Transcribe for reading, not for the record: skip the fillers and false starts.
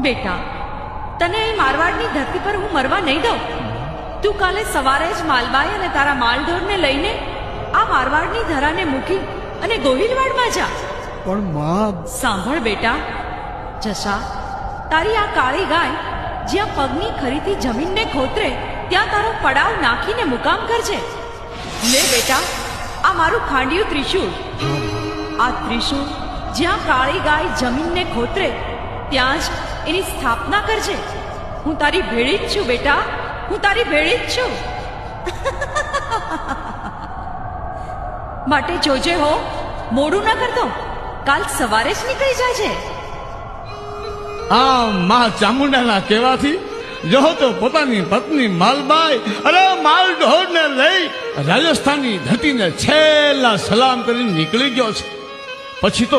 બેટા, તને અહીં મારવાડની ધરતી પર હું મરવા નહીં દઉં. તું કાલે સવારે જ માલબાઈ અને તારા માલઢોરને લઈને આ મારવાડની ધરાને મૂકી અને ગોહિલવાડમાં જા. પણ માં, સાંભળ બેટા, જશા, તારી આ કાળી ગાય જ્યાં પગની ખરીથી જમીનને ખોતરે ત્યાં તારો પડાવ નાખીને મુકામ કરજે. લે બેટા, આ મારું ખાંડિયું ત્રિશૂળ. આ ત્રિશૂળ જ્યાં કાળી ગાય જમીનને ખોતરે ત્યાં જ એની સ્થાપના કરજે. હું તારી ભેળી જ છું બેટા, હું તારી ભેળી જ છું. માટે જોજે હો, મોડું ન કરતો. કાલ સવારે જ નીકળી જાજે. આ મા ચામુંડાના કહેવાથી જો તો પોતાની પત્ની માલબાઈ અરે માલ ઢોરને લઈ રાજસ્થાનની ધરતીને છેલ્લા સલામ કરીને નીકળી ગયો છે. પછી તો